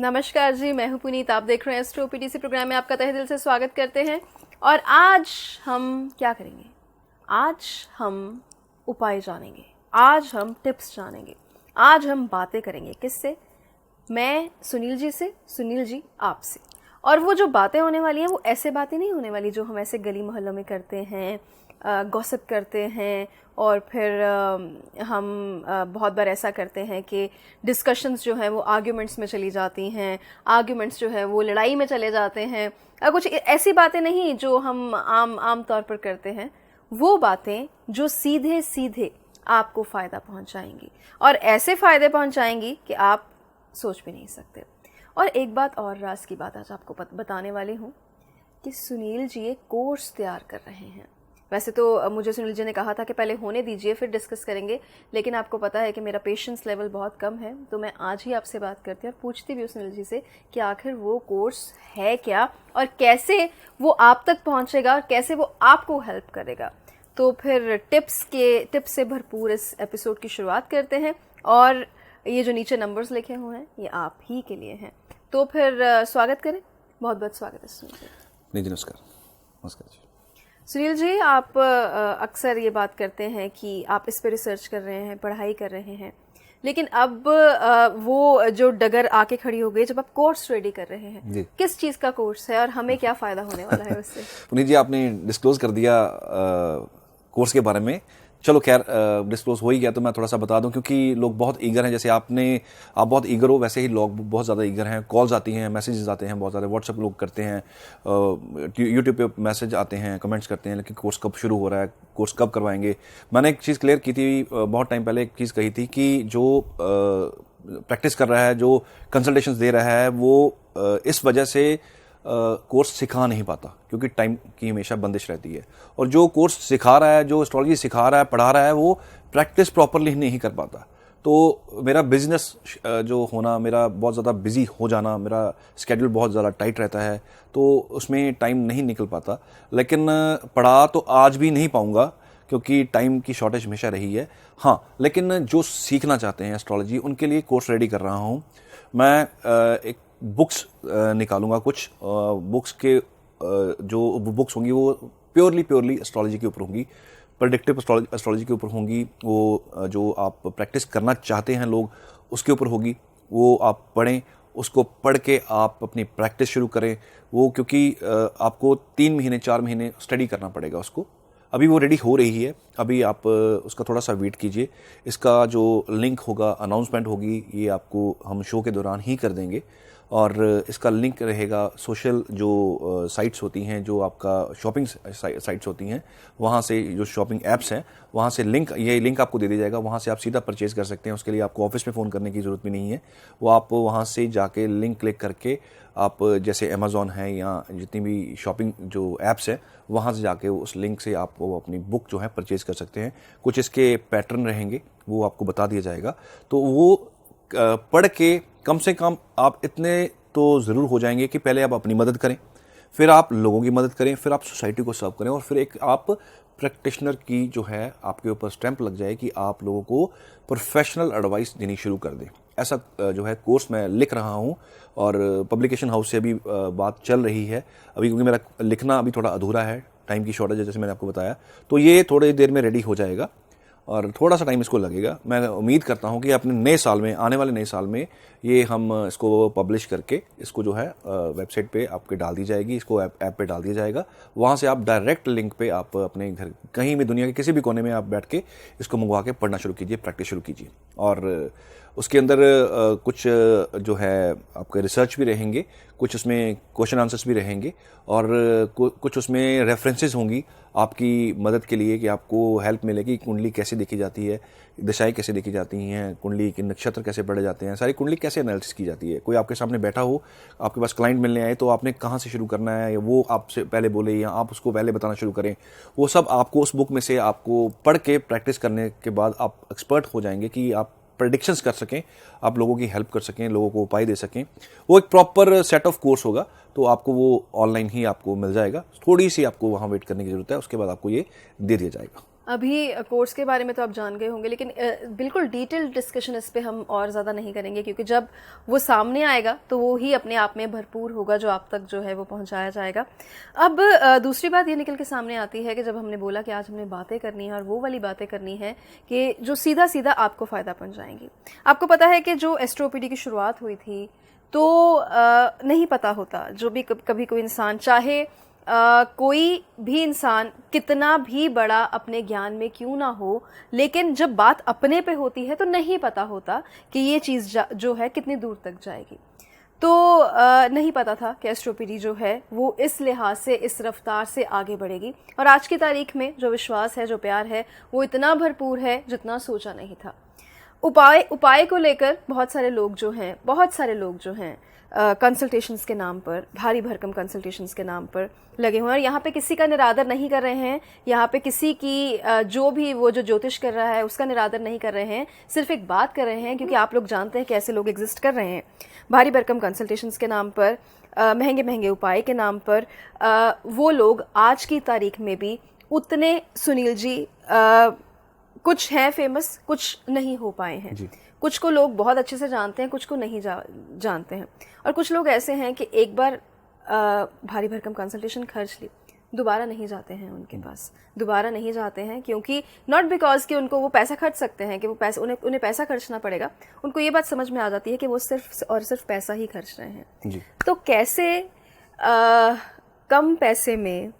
नमस्कार जी, मैं हूं पुनीत। आप देख रहे हैं एस्ट्रो पीटीसी प्रोग्राम में आपका तहे दिल से स्वागत करते हैं। और आज हम क्या करेंगे? आज हम उपाय जानेंगे, आज हम टिप्स जानेंगे, आज हम बातें करेंगे। किससे? मैं सुनील जी से, सुनील जी आपसे। और वो जो बातें होने वाली हैं वो ऐसे बातें नहीं होने वाली जो हम ऐसे गली मोहल्लों में करते हैं, गॉसिप करते हैं और फिर हम बहुत बार ऐसा करते हैं कि डिस्कशंस जो हैं वो आर्ग्यूमेंट्स में चली जाती हैं, आर्ग्यूमेंट्स जो है वो लड़ाई में चले जाते हैं। कुछ ऐसी बातें नहीं जो हम आम तौर पर करते हैं, वो बातें जो सीधे सीधे आपको फ़ायदा पहुंचाएंगी और ऐसे फ़ायदे पहुंचाएंगी कि आप सोच भी नहीं सकते। और एक बात और, राज की बात आज आपको बताने वाली हूँ कि सुनील जी एक कोर्स तैयार कर रहे हैं। वैसे तो मुझे सुनील जी ने कहा था कि पहले होने दीजिए फिर डिस्कस करेंगे, लेकिन आपको पता है कि मेरा पेशेंस लेवल बहुत कम है, तो मैं आज ही आपसे बात करती हूँ और पूछती भी हूँ सुनील जी से कि आखिर वो कोर्स है क्या और कैसे वो आप तक पहुँचेगा और कैसे वो आपको हेल्प करेगा। तो फिर टिप्स से भरपूर इस एपिसोड की शुरुआत करते हैं। और ये जो नीचे नंबर्स लिखे हुए हैं ये आप ही के लिए हैं। तो फिर स्वागत करें। बहुत बहुत स्वागत है सुनील जी। नमस्कार। नमस्कार जी। सुनील जी, आप अक्सर ये बात करते हैं कि आप इस पे रिसर्च कर रहे हैं, पढ़ाई कर रहे हैं, लेकिन अब वो जो डगर आके खड़ी हो गई जब आप कोर्स रेडी कर रहे हैं। किस चीज़ का कोर्स है और हमें क्या फ़ायदा होने वाला है उससे? पुनीत जी, आपने डिस्क्लोज कर दिया कोर्स के बारे में। चलो खैर, डिस्क्लोज हो ही गया तो मैं थोड़ा सा बता दूं, क्योंकि लोग बहुत ईगर हैं। जैसे आप बहुत ईगर हो, वैसे ही लोग बहुत ज़्यादा ईगर हैं। कॉल्स आती हैं, मैसेजेस आते हैं, बहुत ज़्यादा व्हाट्सएप लोग करते हैं, यूट्यूब पे मैसेज आते हैं, कमेंट्स करते हैं, लेकिन कोर्स कब शुरू हो रहा है, कोर्स कब करवाएंगे। मैंने एक चीज़ क्लियर की थी बहुत टाइम पहले, एक चीज़ कही थी कि जो प्रैक्टिस कर रहा है, जो कंसल्टेशंस दे रहा है, वो इस वजह से कोर्स सिखा नहीं पाता, क्योंकि टाइम की हमेशा बंदिश रहती है। और जो कोर्स सिखा रहा है, जो एस्ट्रोलॉजी सिखा रहा है, पढ़ा रहा है, वो प्रैक्टिस प्रॉपरली नहीं कर पाता। तो मेरा बिजनेस जो होना, मेरा बहुत ज़्यादा बिजी हो जाना, मेरा स्केड्यूल बहुत ज़्यादा टाइट रहता है, तो उसमें टाइम नहीं निकल पाता। लेकिन पढ़ा तो आज भी नहीं पाऊँगा, क्योंकि टाइम की शॉर्टेज हमेशा रही है। हाँ, लेकिन जो सीखना चाहते हैं एस्ट्रोलॉजी, उनके लिए कोर्स रेडी कर रहा हूँ मैं। एक बुक्स निकालूंगा, कुछ बुक्स के जो बुक्स होंगी वो प्योरली एस्ट्रोलॉजी के ऊपर होंगी, प्रेडिक्टिव एस्ट्रोलॉजी के ऊपर होंगी। वो जो आप प्रैक्टिस करना चाहते हैं लोग, उसके ऊपर होगी। वो आप पढ़ें, उसको पढ़ के आप अपनी प्रैक्टिस शुरू करें। वो क्योंकि आपको 3 महीने 4 महीने स्टडी करना पड़ेगा उसको। अभी वो रेडी हो रही है, अभी आप उसका थोड़ा सा वेट कीजिए। इसका जो लिंक होगा, अनाउंसमेंट होगी, ये आपको हम शो के दौरान ही कर देंगे। और इसका लिंक रहेगा सोशल जो साइट्स होती हैं, जो आपका शॉपिंग साइट्स होती हैं, वहाँ से जो शॉपिंग ऐप्स हैं, वहाँ से ये लिंक आपको दे दिया जाएगा। वहाँ से आप सीधा परचेज़ कर सकते हैं। उसके लिए आपको ऑफिस में फ़ोन करने की ज़रूरत भी नहीं है। वो आप वहाँ से जाके लिंक क्लिक करके आप, जैसे अमेज़ॉन है या जितनी भी शॉपिंग जो ऐप्स हैं, वहाँ से जाके उस लिंक से आप वो अपनी बुक जो है परचेज़ कर सकते हैं। कुछ इसके पैटर्न रहेंगे, वो आपको बता दिया जाएगा। तो वो पढ़ के कम से कम आप इतने तो ज़रूर हो जाएंगे कि पहले आप अपनी मदद करें, फिर आप लोगों की मदद करें, फिर आप सोसाइटी को सर्व करें, और फिर एक आप प्रैक्टिशनर की जो है आपके ऊपर स्टैंप लग जाए कि आप लोगों को प्रोफेशनल एडवाइस देनी शुरू कर दें। ऐसा जो है कोर्स मैं लिख रहा हूँ, और पब्लिकेशन हाउस से भी बात चल रही है अभी, क्योंकि मेरा लिखना अभी थोड़ा अधूरा है, टाइम की शॉर्टेज है, जैसे मैंने आपको बताया। तो ये थोड़ी देर में रेडी हो जाएगा और थोड़ा सा टाइम इसको लगेगा। मैं उम्मीद करता हूं कि अपने नए साल में, आने वाले नए साल में, ये हम इसको पब्लिश करके इसको जो है वेबसाइट पे आपके डाल दी जाएगी, इसको ऐप पे डाल दिया जाएगा। वहाँ से आप डायरेक्ट लिंक पे आप अपने घर कहीं भी, दुनिया के किसी भी कोने में आप बैठ के इसको मंगवा के पढ़ना शुरू कीजिए, प्रैक्टिस शुरू कीजिए। और उसके अंदर कुछ जो है आपके रिसर्च भी रहेंगे, कुछ उसमें क्वेश्चन आंसर्स भी रहेंगे, और कुछ उसमें रेफरेंसेस होंगी आपकी मदद के लिए, कि आपको हेल्प मिलेगी। कुंडली कैसे देखी जाती है, दिशाएं कैसे देखी जाती हैं, कुंडली के नक्षत्र कैसे पढ़े जाते हैं, सारी कुंडली कैसे एनालिसिस की जाती है। कोई आपके सामने बैठा हो, आपके पास क्लाइंट मिलने आए, तो आपने कहाँ से शुरू करना है, वो आपसे पहले बोले या आप उसको पहले बताना शुरू करें, वो सब आपको उस बुक में से आपको पढ़ के प्रैक्टिस करने के बाद आप एक्सपर्ट हो जाएंगे कि आप प्रेडिक्शंस कर सकें, आप लोगों की हेल्प कर सकें, लोगों को उपाय दे सकें। वो एक प्रॉपर सेट ऑफ कोर्स होगा, तो आपको वो ऑनलाइन ही आपको मिल जाएगा। थोड़ी सी आपको वहाँ वेट करने की जरूरत है, उसके बाद आपको ये दे दिया जाएगा। अभी कोर्स के बारे में तो आप जान गए होंगे, लेकिन बिल्कुल डिटेल डिस्कशन इस पे हम और ज़्यादा नहीं करेंगे, क्योंकि जब वो सामने आएगा तो वो ही अपने आप में भरपूर होगा जो आप तक जो है वो पहुंचाया जाएगा। अब दूसरी बात ये निकल के सामने आती है कि जब हमने बोला कि आज हमने बातें करनी है और वो वाली बातें करनी है कि जो सीधा सीधा आपको फ़ायदा पहुँचाएंगी। आपको पता है कि जो एस्ट्रोपीडी की शुरुआत हुई थी तो नहीं पता होता, जो भी कभी कोई इंसान चाहे कोई भी इंसान कितना भी बड़ा अपने ज्ञान में क्यों ना हो, लेकिन जब बात अपने पे होती है तो नहीं पता होता कि ये चीज़ जो है कितनी दूर तक जाएगी। तो नहीं पता था कि एस्ट्रोपीडी जो है वो इस लिहाज से, इस रफ्तार से आगे बढ़ेगी, और आज की तारीख में जो विश्वास है, जो प्यार है, वो इतना भरपूर है जितना सोचा नहीं था। उपाय को लेकर बहुत सारे लोग जो हैं कंसल्टेशंस के नाम पर, भारी भरकम कंसल्टेशंस के नाम पर लगे हुए हैं, और यहाँ पे किसी का निरादर नहीं कर रहे हैं, यहाँ पे किसी की जो भी वो जो ज्योतिष कर रहा है उसका निरादर नहीं कर रहे हैं, सिर्फ एक बात कर रहे हैं, क्योंकि आप लोग जानते हैं कि ऐसे लोग एग्जिस्ट कर रहे हैं। भारी भरकम कंसल्टेशंस के नाम पर, महंगे महंगे उपाय के नाम पर वो लोग आज की तारीख में भी उतने, सुनील जी, कुछ हैं फेमस, कुछ नहीं हो पाए हैं जी। कुछ को लोग बहुत अच्छे से जानते हैं, कुछ को नहीं जानते हैं, और कुछ लोग ऐसे हैं कि एक बार भारी भरकम कंसल्टेशन खर्च ली, दोबारा नहीं जाते हैं उनके पास, दोबारा नहीं जाते हैं, क्योंकि नॉट बिकॉज कि उनको वो पैसा खर्च सकते हैं, कि वो पैसा उन्हें पैसा खर्चना पड़ेगा, उनको ये बात समझ में आ जाती है कि वो सिर्फ और सिर्फ पैसा ही खर्च रहे हैं जी। तो कैसे कम पैसे में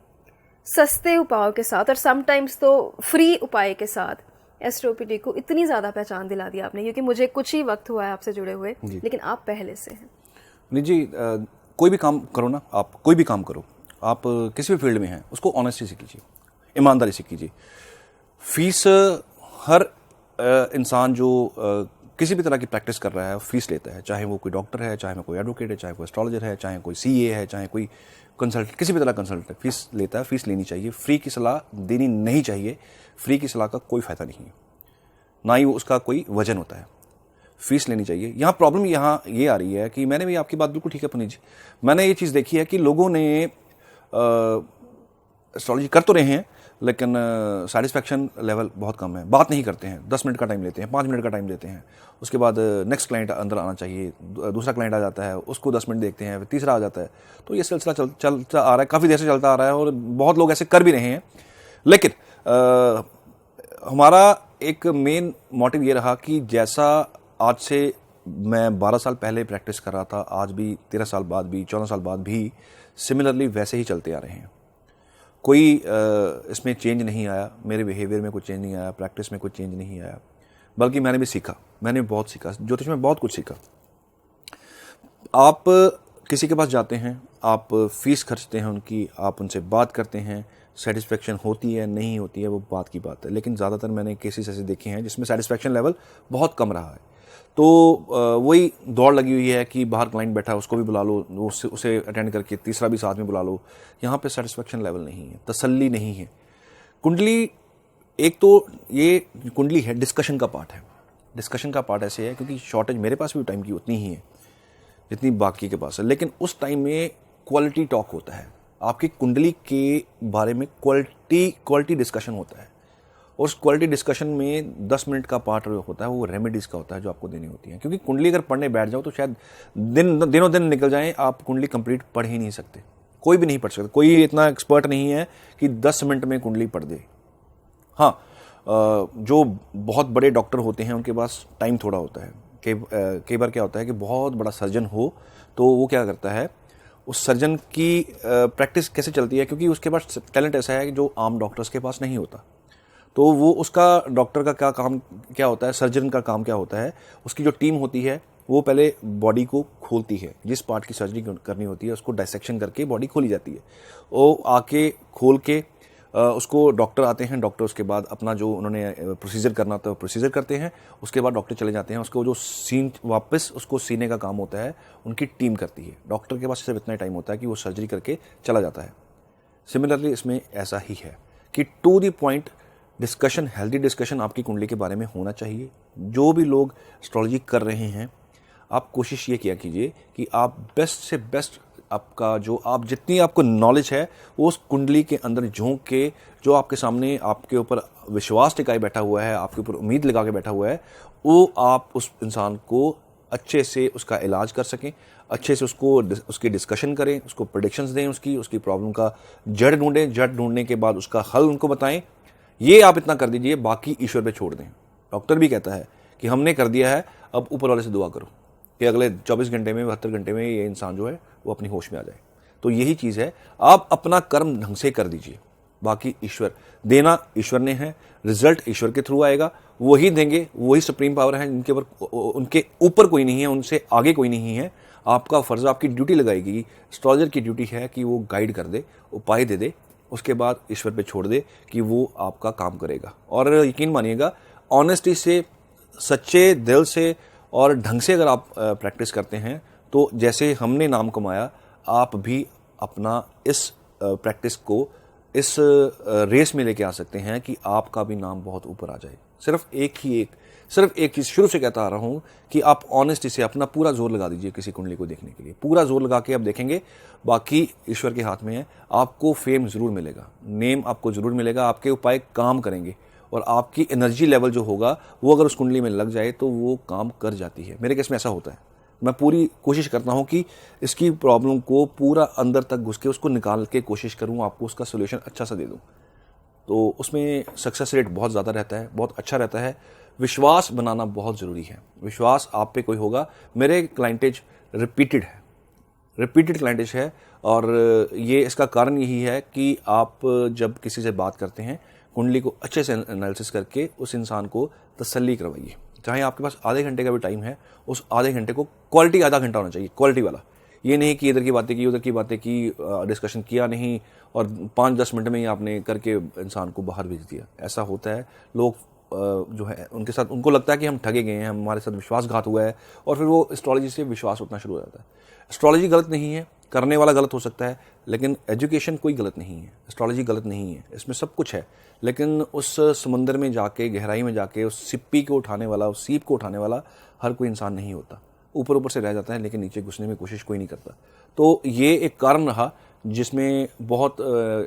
सस्ते उपायों के साथ, और समटाइम्स तो फ्री उपाय के साथ, एस्ट्रोपीडी को इतनी ज़्यादा पहचान दिला दी आपने, क्योंकि मुझे कुछ ही वक्त हुआ है आपसे जुड़े हुए, लेकिन आप पहले से हैं। नहीं जी, कोई भी काम करो ना, आप कोई भी काम करो, आप किसी भी फील्ड में हैं, उसको ऑनेस्टी से कीजिए, ईमानदारी से कीजिए। फीस हर इंसान जो किसी भी तरह की प्रैक्टिस कर रहा है फीस लेता है, चाहे वो कोई डॉक्टर है, चाहे वो कोई एडवोकेट है, चाहे कोई एस्ट्रोलॉजर है, चाहे कोई सीए है, चाहे कोई कंसल्टेंट, किसी भी तरह कंसल्टेंट फीस लेता है, फीस लेनी चाहिए। फ्री की सलाह देनी नहीं चाहिए, फ्री की सलाह का कोई फ़ायदा नहीं है, ना ही उसका कोई वजन होता है, फीस लेनी चाहिए। यहाँ प्रॉब्लम यहाँ ये आ रही है कि मैंने भी आपकी बात बिल्कुल ठीक है पुनीत जी, मैंने ये चीज़ देखी है कि लोगों ने एस्ट्रोलॉजी कर तो रहे हैं, लेकिन सेटिस्फैक्शन लेवल बहुत कम है, बात नहीं करते हैं, 10 मिनट का टाइम लेते हैं, 5 मिनट का टाइम लेते हैं, उसके बाद नेक्स्ट क्लाइंट अंदर आना चाहिए, दूसरा क्लाइंट आ जाता है, उसको 10 मिनट देखते हैं, फिर तीसरा आ जाता है। तो ये सिलसिला चलता आ रहा है, काफ़ी देर से चलता आ रहा है, और बहुत लोग ऐसे कर भी रहे हैं। लेकिन हमारा एक मेन मोटिव ये रहा कि जैसा आज से मैं 12 साल पहले प्रैक्टिस कर रहा था, आज भी 13 साल बाद भी, 14 साल बाद भी सिमिलरली वैसे ही चलते आ रहे हैं। कोई इसमें चेंज नहीं आया, मेरे बिहेवियर में कोई चेंज नहीं आया, प्रैक्टिस में कोई चेंज नहीं आया, बल्कि मैंने भी सीखा, मैंने बहुत सीखा, ज्योतिष में बहुत कुछ सीखा। आप किसी के पास जाते हैं, आप फीस खर्चते हैं उनकी, आप उनसे बात करते हैं, सेटिस्फेक्शन होती है नहीं होती है वो बात की बात है, लेकिन ज़्यादातर मैंने केसेस ऐसे देखे हैं जिसमें सेटिस्फेक्शन लेवल बहुत कम रहा है। तो वही दौड़ लगी हुई है कि बाहर क्लाइंट बैठा है, उसको भी बुला लो, उसे अटेंड करके तीसरा भी साथ में बुला लो। यहाँ पे सेटिस्फेक्शन लेवल नहीं है, तसल्ली नहीं है। कुंडली, एक तो ये कुंडली है, डिस्कशन का पार्ट है। डिस्कशन का पार्ट ऐसे है क्योंकि शॉर्टेज मेरे पास भी टाइम की उतनी ही है जितनी बाकी के पास है, लेकिन उस टाइम में क्वालिटी टॉक होता है, आपकी कुंडली के बारे में क्वालिटी डिस्कशन होता है, और उस क्वालिटी डिस्कशन में 10 मिनट का पार्ट होता है, वो रेमेडीज़ का होता है जो आपको देनी होती है। क्योंकि कुंडली अगर पढ़ने बैठ जाओ तो शायद दिनों दिन निकल जाएं, आप कुंडली कंप्लीट पढ़ ही नहीं सकते, कोई भी नहीं पढ़ सकता, कोई इतना एक्सपर्ट नहीं है कि 10 मिनट में कुंडली पढ़ दे। हाँ, जो बहुत बड़े डॉक्टर होते हैं उनके पास टाइम थोड़ा होता है। कई बार क्या होता है कि बहुत बड़ा सर्जन हो तो वो क्या करता है, उस सर्जन की प्रैक्टिस कैसे चलती है, क्योंकि उसके पास टैलेंट ऐसा है कि जो आम डॉक्टर्स के पास नहीं होता। तो वो उसका डॉक्टर का क्या होता है, सर्जन का काम क्या होता है, उसकी जो टीम होती है वो पहले बॉडी को खोलती है, जिस पार्ट की सर्जरी करनी होती है उसको डायसेक्शन करके बॉडी खोली जाती है। वो आके खोल के उसको डॉक्टर आते हैं, डॉक्टर उसके बाद अपना जो उन्होंने प्रोसीजर करना था वो प्रोसीजर करते हैं, उसके बाद डॉक्टर चले जाते हैं, उसको जो सीन वापस उसको सीने का काम होता है उनकी टीम करती है। डॉक्टर के पास सिर्फ इतना टाइम होता है कि वो सर्जरी करके चला जाता है। सिमिलरली इसमें ऐसा ही है कि to the point discussion, healthy discussion आपकी कुंडली के बारे में होना चाहिए। जो भी लोग एस्ट्रोलॉजी कर रहे हैं, आप कोशिश ये किया कीजिए कि आप बेस्ट से बेस्ट आपका जो जितनी आपको नॉलेज है वो उस कुंडली के अंदर झोंक के, जो आपके सामने आपके ऊपर विश्वास टिकाए बैठा हुआ है, आपके ऊपर उम्मीद लगा के बैठा हुआ है, वो आप उस इंसान को अच्छे से उसका इलाज कर सकें, अच्छे से उसकी डिस्कशन करें, उसको प्रेडिक्शंस दें, उसकी प्रॉब्लम का जड़ ढूंढें, जड़ ढूंढने के बाद उसका हल उनको बताएं। ये आप इतना कर दीजिए, बाकी ईश्वर पे छोड़ दें। डॉक्टर भी कहता है कि हमने कर दिया है, अब ऊपर वाले से दुआ करो कि अगले 24 घंटे में 72 घंटे में ये इंसान जो है वो अपनी होश में आ जाए। तो यही चीज़ है, आप अपना कर्म ढंग से कर दीजिए, बाकी ईश्वर देना, ईश्वर ने है, रिजल्ट ईश्वर के थ्रू आएगा, वही देंगे, वही सुप्रीम पावर है, उनके ऊपर कोई नहीं है, उनसे आगे कोई नहीं है। आपका फर्ज, आपकी ड्यूटी लगाएगी, एस्ट्रोलॉजर की ड्यूटी है कि वो गाइड कर दे, उपाय दे दे, उसके बाद ईश्वर पे छोड़ दे कि वो आपका काम करेगा। और यकीन मानिएगा, ऑनेस्टी से, सच्चे दिल से और ढंग से अगर आप प्रैक्टिस करते हैं तो जैसे हमने नाम कमाया, आप भी अपना इस प्रैक्टिस को इस रेस में लेके आ सकते हैं कि आपका भी नाम बहुत ऊपर आ जाए। सिर्फ एक चीज़ शुरू से कहता आ रहा हूं कि आप ऑनेस्टी से अपना पूरा जोर लगा दीजिए किसी कुंडली को देखने के लिए, पूरा जोर लगा के आप देखेंगे, बाकी ईश्वर के हाथ में है। आपको फेम जरूर मिलेगा, नेम आपको जरूर मिलेगा, आपके उपाय काम करेंगे और आपकी एनर्जी लेवल जो होगा वो अगर उस कुंडली में लग जाए तो वो काम कर जाती है। मेरे केस में ऐसा होता है, मैं पूरी कोशिश करता हूं कि इसकी प्रॉब्लम को पूरा अंदर तक घुस के उसको निकाल के कोशिश करूं, आपको उसका सोल्यूशन अच्छा सा दे दूं। तो उसमें सक्सेस रेट बहुत ज़्यादा रहता है, बहुत अच्छा रहता है। विश्वास बनाना बहुत ज़रूरी है। विश्वास आप पे कोई होगा। मेरे क्लाइंटेज रिपीटेड क्लाइंटेज है और ये इसका कारण यही है कि आप जब किसी से बात करते हैं, कुंडली को अच्छे से एनालिसिस करके उस इंसान को तसल्ली करवाइए। चाहे आपके पास आधे घंटे का भी टाइम है, उस आधे घंटे को क्वालिटी आधा घंटा होना चाहिए, क्वालिटी वाला। ये नहीं कि इधर की बातें की, उधर की बातें की, डिस्कशन किया नहीं और 5-10 मिनट में ही आपने करके इंसान को बाहर भेज दिया। ऐसा होता है, लोग जो है उनके साथ, उनको लगता है कि हम ठगे गए हैं, हमारे साथ विश्वासघात हुआ है और फिर वो एस्ट्रोलॉजी से विश्वास उठना शुरू हो जाता है। एस्ट्रोलॉजी गलत नहीं है, करने वाला गलत हो सकता है, लेकिन एजुकेशन कोई गलत नहीं है, एस्ट्रोलॉजी गलत नहीं है, इसमें सब कुछ है। लेकिन उस समुंदर में जाके, गहराई में जाके उस सिप्पी को उठाने वाला, उस सीप को उठाने वाला हर कोई इंसान नहीं होता। ऊपर ऊपर से रह जाता है, लेकिन नीचे घुसने में कोशिश कोई नहीं करता। तो ये एक कारण रहा जिसमें बहुत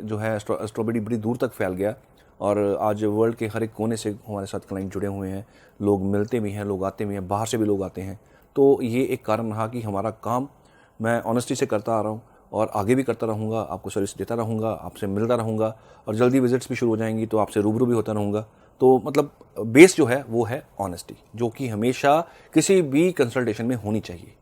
जो है एस्ट्रोलॉजी बड़ी दूर तक फैल गया और आज वर्ल्ड के हर एक कोने से हमारे साथ क्लाइंट जुड़े हुए हैं, लोग मिलते भी हैं, लोग आते भी हैं, बाहर से भी लोग आते हैं। तो ये एक कारण रहा कि हमारा काम मैं ऑनेस्टी से करता आ रहा हूँ और आगे भी करता रहूँगा, आपको सर्विस देता रहूँगा, आपसे मिलता रहूँगा और जल्दी विजिट्स भी शुरू हो जाएंगी तो आपसे रूबरू भी होता रहूँगा। तो मतलब बेस जो है वो है ऑनेस्टी, जो कि हमेशा किसी भी कंसल्टेशन में होनी चाहिए।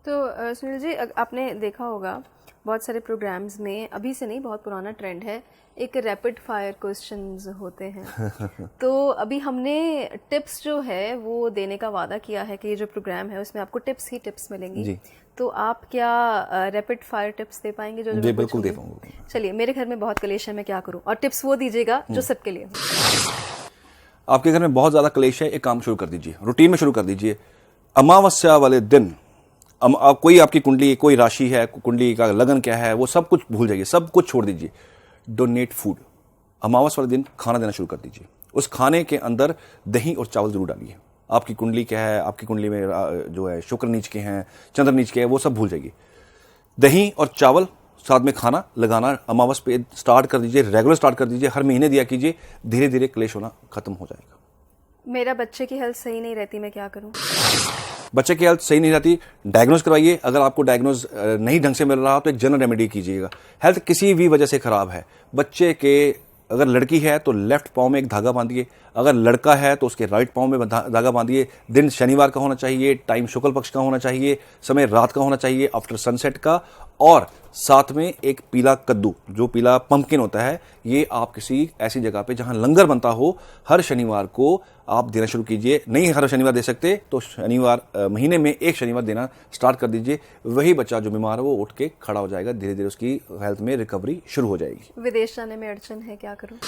तो सुनील जी, आपने देखा होगा बहुत सारे प्रोग्राम्स में, अभी से नहीं, बहुत पुराना ट्रेंड है, एक रैपिड फायर क्वेश्चंस होते हैं। तो अभी हमने टिप्स जो है वो देने का वादा किया है कि ये जो प्रोग्राम है उसमें आपको टिप्स ही टिप्स मिलेंगी जी। तो आप क्या रैपिड फायर टिप्स दे पाएंगे? जो जी बिल्कुल दे पाऊंगा। चलिए, मेरे घर में बहुत कलेश है, मैं क्या करूं, और टिप्स वो दीजिएगा जो सबके लिए। आपके घर में बहुत ज्यादा कलेश है, एक काम शुरू कर दीजिए, रूटीन में शुरू कर दीजिए। अमावस्या वाले दिन कोई आपकी कुंडली, कोई राशि है, कुंडली का लगन क्या है, वो सब कुछ भूल जाइए, सब कुछ छोड़ दीजिए। Donate food. अमावस्या वाले दिन खाना देना शुरू कर दीजिए। उस खाने के अंदर दही और चावल जरूर डालिए। आपकी कुंडली क्या है, आपकी कुंडली में जो है शुक्र नीच के हैं, चंद्र नीच के हैं, वो सब भूल जाइए। दही और चावल साथ में खाना लगाना अमावस पे स्टार्ट कर दीजिए, रेगुलर स्टार्ट कर दीजिए, हर महीने दिया कीजिए, धीरे धीरे क्लेश होना खत्म हो जाएगा। मेरा बच्चे की हेल्थ सही नहीं रहती, मैं क्या करूं? बच्चे की हेल्थ सही नहीं रहती, डायग्नोज करवाइए। अगर आपको डायग्नोज नहीं ढंग से मिल रहा तो एक जनरल रेमेडी कीजिएगा। हेल्थ किसी भी वजह से खराब है, बच्चे के, अगर लड़की है तो लेफ्ट पाँव में एक धागा बांधिए, अगर लड़का है तो उसके राइट पाँव में धागा बांधिए। दिन शनिवार का होना चाहिए, टाइम शुक्ल पक्ष का होना चाहिए, समय रात का होना चाहिए, आफ्टर सनसेट का, और साथ में एक पीला कद्दू, जो पीला पंपकिन होता है, ये आप किसी ऐसी जगह पे जहां लंगर बनता हो, हर शनिवार को आप देना शुरू कीजिए। नहीं हर शनिवार दे सकते तो शनिवार, महीने में एक शनिवार देना स्टार्ट कर दीजिए। वही बच्चा जो बीमार है वो उठ के खड़ा हो जाएगा, धीरे धीरे उसकी हेल्थ में रिकवरी शुरू हो जाएगी। विदेश जाने में अड़चन है, क्या करूं?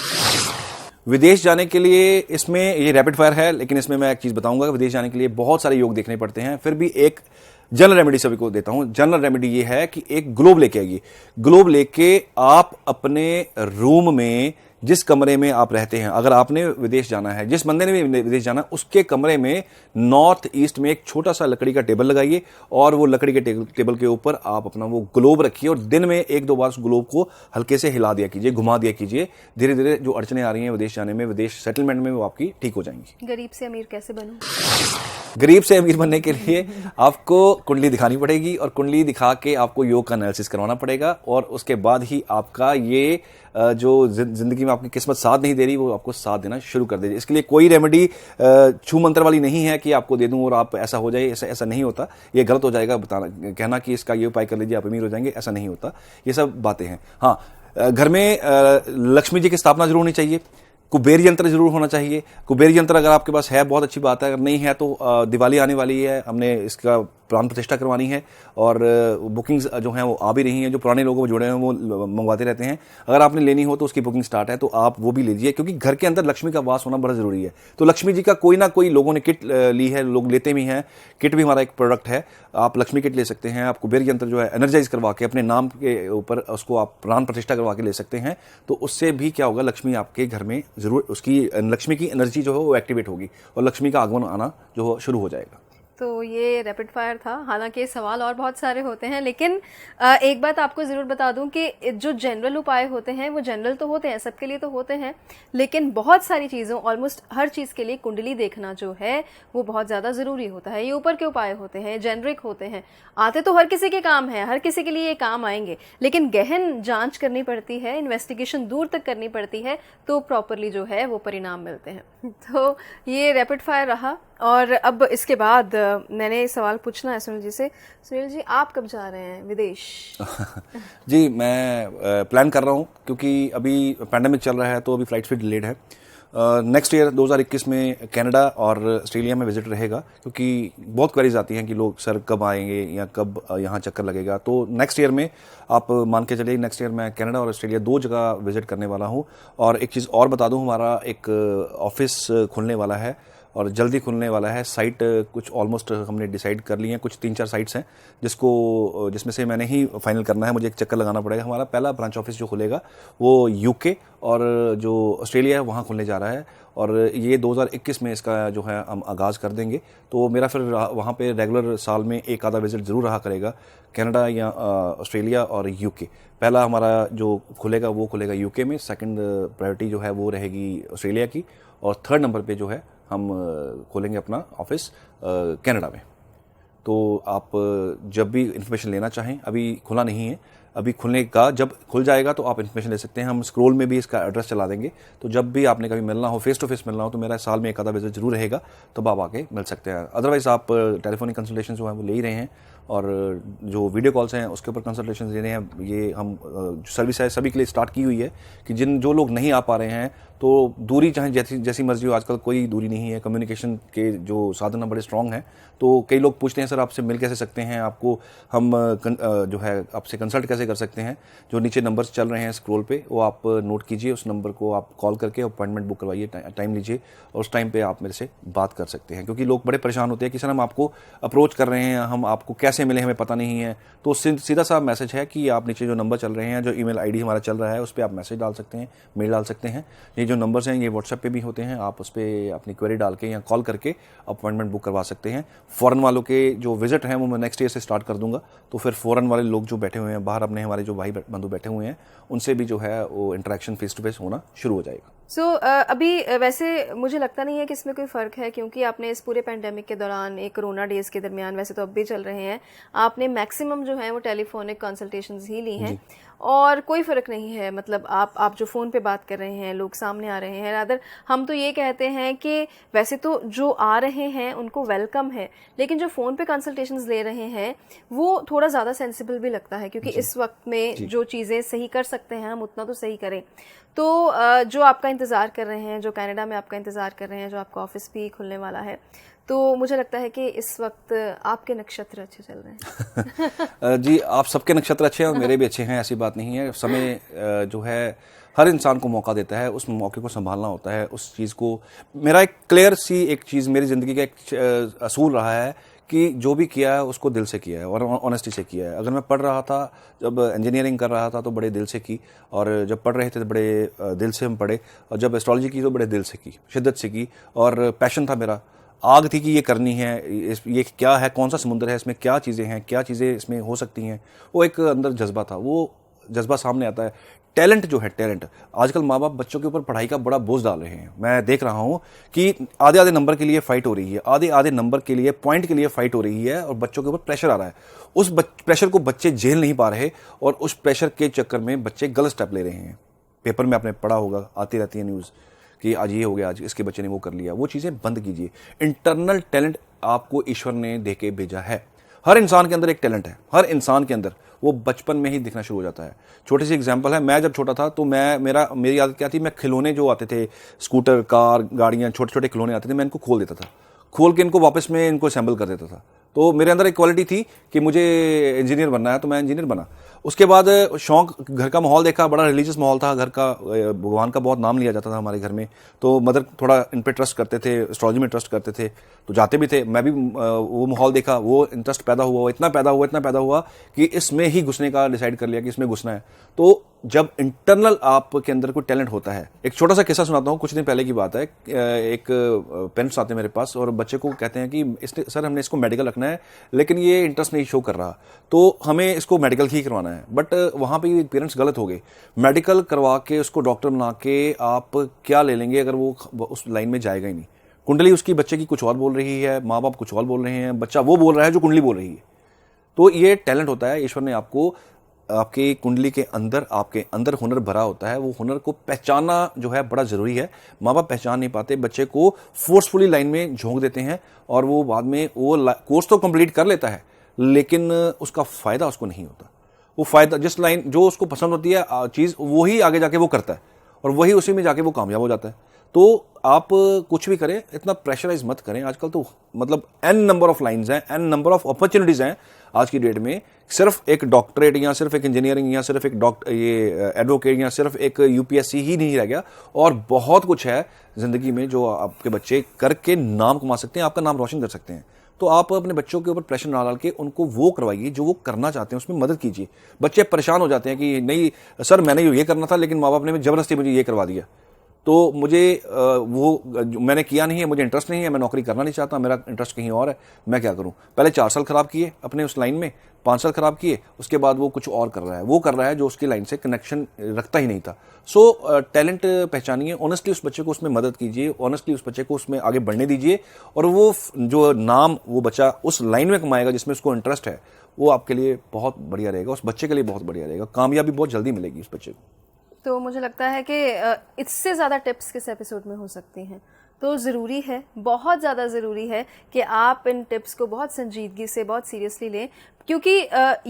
विदेश जाने के लिए, इसमें ये रैपिड फायर है, लेकिन इसमें मैं एक चीज बताऊंगा कि विदेश जाने के लिए बहुत सारे योग देखने पड़ते हैं। फिर भी एक जनरल रेमेडी सभी को देता हूं। जनरल रेमेडी ये है कि एक ग्लोब लेके आइए। ग्लोब लेके आप अपने रूम में जिस कमरे में आप रहते हैं, अगर आपने विदेश जाना है, जिस बंदे ने भी विदेश जाना, उसके कमरे में नॉर्थ ईस्ट में एक छोटा सा लकड़ी का टेबल लगाइए और वो लकड़ी के टेबल के ऊपर आप अपना वो ग्लोब रखिए और दिन में 1-2 बार उस ग्लोब को हल्के से हिला दिया कीजिए, घुमा दिया कीजिए। धीरे धीरे जो अड़चने आ रही हैं विदेश जाने में, विदेश सेटलमेंट में, वो आपकी ठीक हो जाएंगी। गरीब से अमीर कैसे बनूं? गरीब से अमीर बनने के लिए आपको कुंडली दिखानी पड़ेगी और कुंडली दिखा के आपको योग का एनालिसिस करवाना पड़ेगा और उसके बाद ही आपका ये जो जिंदगी में आपकी किस्मत साथ नहीं दे रही वो आपको साथ देना शुरू कर देगी। इसके लिए कोई रेमेडी छू मंत्र वाली नहीं है कि आपको दे दूं और आप ऐसा हो जाए, ऐसा नहीं होता। ये गलत हो जाएगा बताना, कहना कि इसका ये उपाय कर लीजिए आप अमीर हो जाएंगे, ऐसा नहीं होता। ये सब बातें हैं। हाँ, घर में लक्ष्मी जी की स्थापना जरूर होनी चाहिए। कुबेर यंत्र जरूर होना चाहिए। कुबेर यंत्र अगर आपके पास है बहुत अच्छी बात है, अगर नहीं है तो दिवाली आने वाली है, हमने इसका प्राण प्रतिष्ठा करवानी है और बुकिंग्स जो हैं वो आ भी रही हैं। जो पुराने लोगों को जुड़े हैं वो मंगवाते रहते हैं। अगर आपने लेनी हो तो उसकी बुकिंग स्टार्ट है, तो आप वो भी लीजिए क्योंकि घर के अंदर लक्ष्मी का वास होना बड़ा जरूरी है। तो लक्ष्मी जी का कोई ना कोई लोगों ने किट ली है, लोग लेते भी हैं। किट भी हमारा एक प्रोडक्ट है, आप लक्ष्मी किट ले सकते हैं। आप कुबेर यंत्र जो है एनर्जाइज करवा के अपने नाम के ऊपर उसको आप प्राण प्रतिष्ठा करवा के ले सकते हैं। तो उससे भी क्या होगा, लक्ष्मी आपके घर में जरूर, उसकी लक्ष्मी की एनर्जी जो है वो एक्टिवेट होगी और लक्ष्मी का आगमन आना जो शुरू हो जाएगा। तो ये रैपिड फायर था। हालांकि सवाल और बहुत सारे होते हैं, लेकिन एक बात आपको ज़रूर बता दूं कि जो जनरल उपाय होते हैं वो जनरल तो होते हैं, सबके लिए तो होते हैं, लेकिन बहुत सारी चीज़ों, ऑलमोस्ट हर चीज़ के लिए कुंडली देखना जो है वो बहुत ज़्यादा ज़रूरी होता है। ये ऊपर के उपाय होते हैं, जेनरिक होते हैं, आते तो हर किसी के काम है, हर किसी के लिए ये काम आएंगे, लेकिन गहन जाँच करनी पड़ती है, इन्वेस्टिगेशन दूर तक करनी पड़ती है, तो प्रॉपरली जो है वो परिणाम मिलते हैं। तो ये रैपिड फायर रहा। और अब इसके बाद मैंने सवाल पूछना है सुनील जी से। सुनील जी, आप कब जा रहे हैं विदेश? जी, मैं प्लान कर रहा हूँ क्योंकि अभी पैंडेमिक चल रहा है तो अभी फ्लाइट्स भी डिलेड है। नेक्स्ट ईयर 2021 में कनाडा और ऑस्ट्रेलिया में विजिट रहेगा क्योंकि बहुत क्वेरीज आती हैं कि लोग सर कब आएंगे या कब यहाँ चक्कर लगेगा। तो नेक्स्ट ईयर में आप मान के चलिए, नेक्स्ट ईयर मैं कनाडा और ऑस्ट्रेलिया 2 जगह विजिट करने वाला हूँ। और एक चीज़ और बता दूँ, हमारा एक ऑफिस खुलने वाला है और जल्दी खुलने वाला है। साइट कुछ ऑलमोस्ट हमने डिसाइड कर ली हैं, कुछ 3-4 साइट्स हैं जिसमें से मैंने ही फाइनल करना है, मुझे एक चक्कर लगाना पड़ेगा। हमारा पहला ब्रांच ऑफिस जो खुलेगा वो यूके और जो ऑस्ट्रेलिया है वहाँ खुलने जा रहा है और ये 2021 में इसका जो है हम आगाज़ कर देंगे। तो मेरा फिर वहाँ पे रेगुलर साल में एक आधा विजिट ज़रूर रहा करेगा, कनाडा या ऑस्ट्रेलिया और यूके। पहला हमारा जो खुलेगा वो खुलेगा यूके में, सेकंड प्रायोरिटी जो है वो रहेगी ऑस्ट्रेलिया की और थर्ड नंबर पे जो है हम खोलेंगे अपना ऑफिस कनाडा में। तो आप जब भी इन्फॉर्मेशन लेना चाहें, अभी खुला नहीं है, अभी खुलने का जब खुल जाएगा तो आप इन्फॉर्मेशन ले सकते हैं। हम स्क्रोल में भी इसका एड्रेस चला देंगे, तो जब भी आपने कभी मिलना हो, फेस टू फेस मिलना हो, तो मेरा साल में एक आधा विजिट जरूर रहेगा, तो आप आके मिल सकते हैं। अदरवाइज आप टेलीफोनिक कंसल्टेशन जो है वो ले ही रहे हैं और जो वीडियो कॉल्स हैं उसके ऊपर कंसल्टेशन दे रहे हैं। ये हम जो सर्विस है सभी के लिए स्टार्ट की हुई है कि जो लोग नहीं आ पा रहे हैं, तो दूरी चाहे जैसी मर्जी हो, आजकल कोई दूरी नहीं है, कम्युनिकेशन के जो साधन बड़े स्ट्रांग हैं। तो कई लोग पूछते हैं सर आपसे मिल कैसे सकते हैं, आपको हम जो है आपसे कंसल्ट कैसे कर सकते हैं। जो नीचे नंबर्स चल रहे हैं स्क्रॉल पे वो आप नोट कीजिए, उस नंबर को आप कॉल करके अपॉइंटमेंट बुक करवाइए, टाइम लीजिए और उस टाइम पे आप मेरे से बात कर सकते हैं। क्योंकि लोग बड़े परेशान होते हैं कि सर हम आपको अप्रोच कर रहे हैं, हम आपको कैसे मिले हमें पता नहीं है। तो सीधा सा मैसेज है कि आप नीचे जो नंबर चल रहे हैं, जो ईमेल आईडी हमारा चल रहा है, उस पर आप मैसेज डाल सकते हैं, मेल डाल सकते हैं। ये जो नंबर्स हैं ये व्हाट्सएप पे भी होते हैं, आप उस पर अपनी क्वेरी डाल के या कॉल करके अपॉइंटमेंट बुक करवा सकते हैं। फॉरेन वालों के जो विजिट हैं वो मैं नेक्स्ट ईयर से स्टार्ट कर दूंगा, तो फिर फॉरेन वाले लोग जो बैठे हुए हैं बाहर, अपने हमारे जो भाई बंधु बैठे हुए हैं, उनसे भी जो है वो इंटरेक्शन फेस टू फेस होना शुरू हो जाएगा। अभी वैसे मुझे लगता नहीं है कि इसमें कोई फ़र्क है, क्योंकि आपने इस पूरे पेंडेमिक के दौरान, एक कोरोना डेज़ के दरमियान, वैसे तो अब भी चल रहे हैं, आपने मैक्सिमम जो है वो टेलीफोनिक कंसल्टेशंस ही ली हैं और कोई फ़र्क नहीं है। मतलब आप जो फ़ोन पे बात कर रहे हैं, लोग सामने आ रहे हैं। रादर हम तो ये कहते हैं कि वैसे तो जो आ रहे हैं उनको वेलकम है, लेकिन जो फ़ोन पे कंसल्टेशंस ले रहे हैं वो थोड़ा ज़्यादा सेंसिबल भी लगता है, क्योंकि इस वक्त में जो चीज़ें सही कर सकते हैं हम उतना तो सही करें। तो जो आपका इंतज़ार कर रहे हैं, जो कनाडा में आपका इंतज़ार कर रहे हैं, जो आपका ऑफिस भी खुलने वाला है, तो मुझे लगता है कि इस वक्त आपके नक्षत्र अच्छे चल रहे हैं। जी, आप सबके नक्षत्र अच्छे हैं और मेरे भी अच्छे हैं, ऐसी बात नहीं है। समय जो है हर इंसान को मौका देता है, उस मौके को संभालना होता है। उस चीज़ को, मेरा एक क्लियर सी एक चीज़ मेरी ज़िंदगी का एक असूल रहा है कि जो भी किया है उसको दिल से किया है और ऑनेस्टी से किया है। अगर मैं पढ़ रहा था, जब इंजीनियरिंग कर रहा था तो बड़े दिल से की, और जब पढ़ रहे थे तो बड़े दिल से हम पढ़े, और जब एस्ट्रोलॉजी की तो बड़े दिल से की, शिद्दत से की, और पैशन था मेरा, आग थी कि ये करनी है, ये क्या है, कौन सा समुंदर है, इसमें क्या चीज़ें हैं, क्या चीज़ें इसमें हो सकती हैं। वो एक अंदर जज्बा था, वो जज्बा सामने आता है। टैलेंट जो है, टैलेंट, आजकल माँ बाप बच्चों के ऊपर पढ़ाई का बड़ा बोझ डाल रहे हैं। मैं देख रहा हूँ कि आधे आधे नंबर के लिए फाइट हो रही है, आधे आधे नंबर के लिए, पॉइंट के लिए फाइट हो रही है, और बच्चों के ऊपर प्रेशर आ रहा है। उस प्रेशर को बच्चे झेल नहीं पा रहे, और उस प्रेशर के चक्कर में बच्चे गलत स्टेप ले रहे हैं। पेपर में आपने पढ़ा होगा, आती रहती है न्यूज़ कि आज ये हो गया, आज इसके बच्चे ने वो कर लिया। वो चीज़ें बंद कीजिए। इंटरनल टैलेंट आपको ईश्वर ने दे के भेजा है। हर इंसान के अंदर एक टैलेंट है, हर इंसान के अंदर, वो बचपन में ही दिखना शुरू हो जाता है। छोटी सी एग्जांपल है, मैं जब छोटा था तो मेरी आदत क्या थी, मैं खिलौने जो आते थे, स्कूटर, कार, गाड़ियाँ, छोटे छोटे खिलौने आते थे, मैं इनको खोल देता था, खोल के इनको वापस में इनको असेंबल कर देता था। तो मेरे अंदर एक क्वालिटी थी कि मुझे इंजीनियर बनना है, तो मैं इंजीनियर बना। उसके बाद शौक, घर का माहौल देखा, बड़ा रिलीजियस माहौल था घर का, भगवान का बहुत नाम लिया जाता था हमारे घर में, तो मदर थोड़ा इन पे ट्रस्ट करते थे, एस्ट्रोलॉजी में ट्रस्ट करते थे, तो जाते भी थे। मैं भी वो माहौल देखा, वो इंटरेस्ट पैदा हुआ, इतना पैदा हुआ कि इसमें ही घुसने का डिसाइड कर लिया कि इसमें घुसना है। तो जब इंटरनल आपके अंदर कोई टैलेंट होता है, एक छोटा सा किस्सा सुनाता हूँ, कुछ दिन पहले की बात है। एक पेरेंट्स आते हैं मेरे पास और बच्चे को कहते हैं कि सर हमने इसको मेडिकल रखना है, लेकिन ये इंटरेस्ट नहीं शो कर रहा, तो हमें इसको मेडिकल ही करवाना है। बट वहाँ पे पेरेंट्स गलत हो गए। मेडिकल करवा के उसको डॉक्टर बना के आप क्या ले लेंगे अगर वो उस लाइन में जाएगा ही नहीं। कुंडली उसकी बच्चे की कुछ और बोल रही है, माँ बाप कुछ और बोल रहे हैं, बच्चा वो बोल रहा है जो कुंडली बोल रही है। तो ये टैलेंट होता है, ईश्वर ने आपको, आपकी कुंडली के अंदर, आपके अंदर हुनर भरा होता है। वो हुनर को पहचानना जो है बड़ा जरूरी है। माँ बाप पहचान नहीं पाते, बच्चे को फोर्सफुली लाइन में झोंक देते हैं, और वो बाद में वो कोर्स तो कंप्लीट कर लेता है, लेकिन उसका फायदा उसको नहीं होता। वो फायदा, जिस लाइन जो उसको पसंद होती है चीज, वही आगे जाके वो करता है, और वही उसी में जाके वो कामयाब हो जाता है। तो आप कुछ भी करें, इतना प्रेशराइज मत करें। आजकल तो मतलब एन नंबर ऑफ लाइंस हैं, एन नंबर ऑफ अपॉर्चुनिटीज हैं आज की डेट में। सिर्फ एक डॉक्टरेट या सिर्फ एक इंजीनियरिंग या सिर्फ एक एडवोकेट या सिर्फ एक यूपीएससी ही नहीं रह गया, और बहुत कुछ है जिंदगी में जो आपके बच्चे करके नाम कमा सकते हैं, आपका नाम रोशन कर सकते हैं। तो आप अपने बच्चों के ऊपर प्रेशर ना डाल के उनको वो करवाइए जो वो करना चाहते हैं, उसमें मदद कीजिए। बच्चे परेशान हो जाते हैं कि नहीं सर मैंने ये करना था, लेकिन माँ बाप ने जबरदस्ती मुझे ये करवा दिया, तो मुझे वो मैंने किया नहीं है, मुझे इंटरेस्ट नहीं है, मैं नौकरी करना नहीं चाहता, मेरा इंटरेस्ट कहीं और है, मैं क्या करूं। पहले 4 साल खराब किए अपने उस लाइन में, 5 साल खराब किए, उसके बाद वो कुछ और कर रहा है, वो कर रहा है जो उसकी लाइन से कनेक्शन रखता ही नहीं था। सो टैलेंट पहचानिए, ऑनेस्टली उस बच्चे को उसमें मदद कीजिए, ऑनेस्टली उस बच्चे को उसमें आगे बढ़ने दीजिए, और वो जो नाम वो बच्चा उस लाइन में कमाएगा जिसमें उसको इंटरेस्ट है, वो आपके लिए बहुत बढ़िया रहेगा, उस बच्चे के लिए बहुत बढ़िया रहेगा, कामयाबी बहुत जल्दी मिलेगी उस बच्चे को। तो मुझे लगता है कि इससे ज़्यादा टिप्स किस एपिसोड में हो सकती हैं। तो ज़रूरी है, बहुत ज़्यादा ज़रूरी है कि आप इन टिप्स को बहुत संजीदगी से, बहुत सीरियसली लें, क्योंकि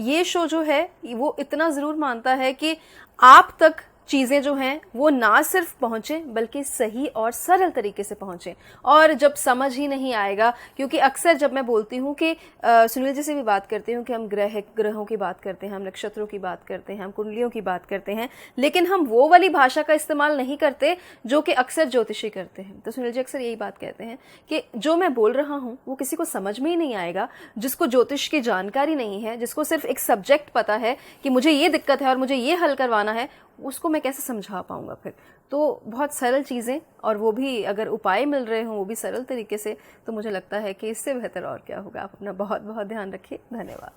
ये शो जो है वो इतना ज़रूर मानता है कि आप तक चीज़ें जो हैं वो ना सिर्फ पहुँचें बल्कि सही और सरल तरीके से पहुँचें। और जब समझ ही नहीं आएगा, क्योंकि अक्सर जब मैं बोलती हूँ कि सुनील जी से भी बात करती हूँ कि हम ग्रहों की बात करते हैं, हम नक्षत्रों की बात करते हैं, हम कुंडलियों की बात करते हैं, लेकिन हम वो वाली भाषा का इस्तेमाल नहीं करते जो कि अक्सर ज्योतिषी करते हैं। तो सुनील जी अक्सर यही बात कहते हैं कि जो मैं बोल रहा हूँ वो किसी को समझ में ही नहीं आएगा, जिसको ज्योतिष की जानकारी नहीं है, जिसको सिर्फ एक सब्जेक्ट पता है कि मुझे ये दिक्कत है और मुझे ये हल करवाना है, उसको मैं कैसे समझा पाऊंगा फिर। तो बहुत सरल चीज़ें, और वो भी अगर उपाय मिल रहे हों वो भी सरल तरीके से, तो मुझे लगता है कि इससे बेहतर और क्या होगा। आप अपना बहुत बहुत ध्यान रखिए। धन्यवाद।